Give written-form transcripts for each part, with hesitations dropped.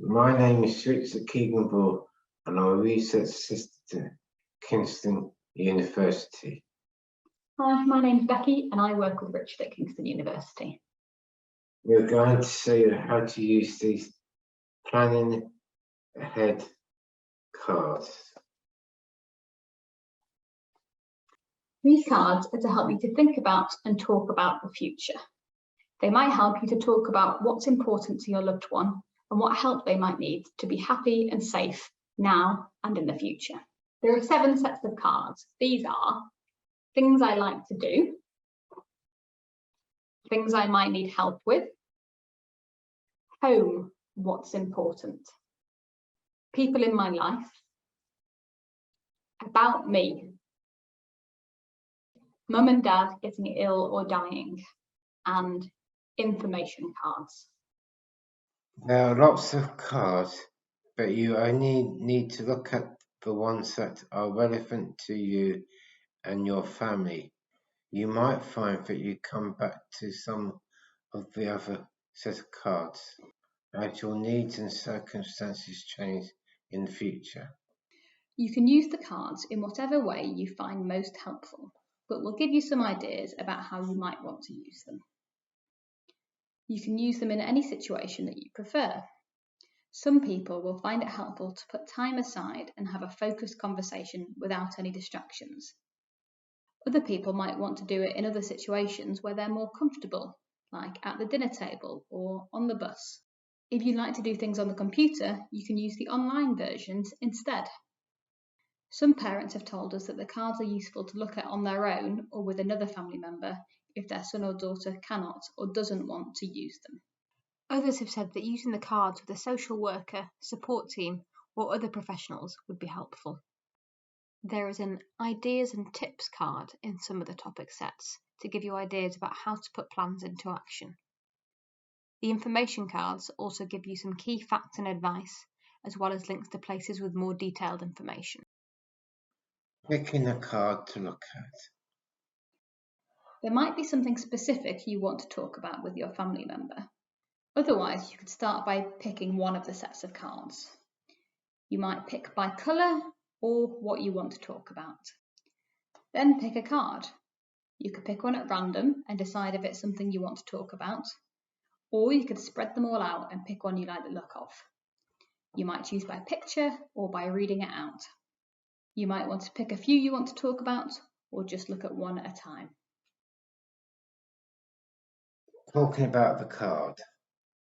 My name is Richard Keegan-Bull and I'm a research assistant at Kingston University. Hi, my name's Becky and I work with Richard at Kingston University. We're going to see how to use these planning ahead cards. These cards are to help you to think about and talk about the future. They might help you to talk about what's important to your loved one and what help they might need to be happy and safe now and in the future. There are 7 sets of cards. These are things I like to do, things I might need help with, home, what's important, people in my life, about me, mum and dad getting ill or dying, and information cards. There are lots of cards, but you only need to look at the ones that are relevant to you and your family. You might find that you come back to some of the other set of cards as your needs and circumstances change in the future. You can use the cards in whatever way you find most helpful, but we'll give you some ideas about how you might want to use them. You can use them in any situation that you prefer. Some people will find it helpful to put time aside and have a focused conversation without any distractions. Other people might want to do it in other situations where they're more comfortable, like at the dinner table or on the bus. If you like to do things on the computer, you can use the online versions instead. Some parents have told us that the cards are useful to look at on their own or with another family member if their son or daughter cannot or doesn't want to use them. Others have said that using the cards with a social worker, support team, or other professionals would be helpful. There is an ideas and tips card in some of the topic sets to give you ideas about how to put plans into action. The information cards also give you some key facts and advice, as well as links to places with more detailed information. Picking a card to look at. There might be something specific you want to talk about with your family member. Otherwise, you could start by picking one of the sets of cards. You might pick by colour or what you want to talk about. Then pick a card. You could pick one at random and decide if it's something you want to talk about, or you could spread them all out and pick one you like the look of. You might choose by picture or by reading it out. You might want to pick a few you want to talk about or just look at one at a time. Talking about the card,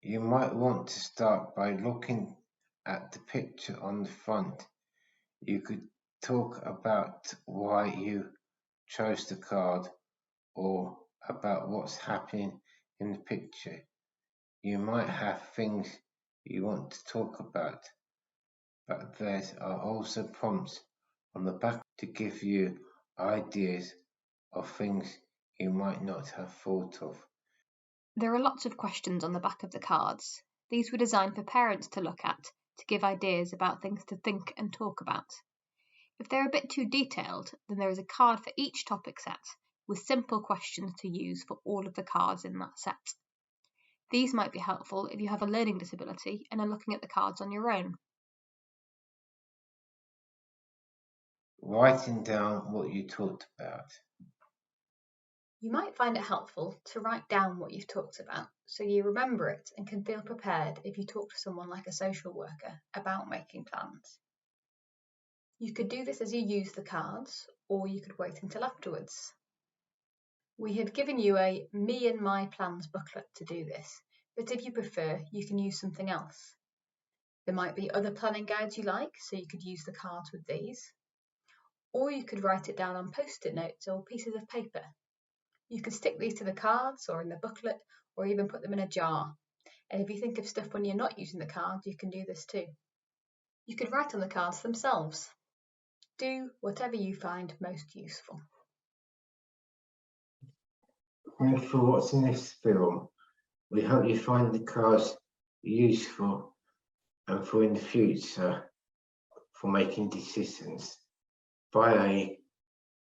you might want to start by looking at the picture on the front. You could talk about why you chose the card or about what's happening in the picture. You might have things you want to talk about, but there are also prompts on the back to give you ideas of things you might not have thought of. There are lots of questions on the back of the cards. These were designed for parents to look at to give ideas about things to think and talk about. If they're a bit too detailed, then there is a card for each topic set with simple questions to use for all of the cards in that set. These might be helpful if you have a learning disability and are looking at the cards on your own. Writing down what you talked about. You might find it helpful to write down what you've talked about so you remember it and can feel prepared if you talk to someone like a social worker about making plans. You could do this as you use the cards, or you could wait until afterwards. We have given you a Me and My Plans booklet to do this, but if you prefer, you can use something else. There might be other planning guides you like, so you could use the cards with these. Or you could write it down on post-it notes or pieces of paper. You can stick these to the cards or in the booklet, or even put them in a jar. And if you think of stuff when you're not using the cards, you can do this too. You could write on the cards themselves. Do whatever you find most useful. And for what's in this film, we hope you find the cards useful and for in the future for making decisions. Bye.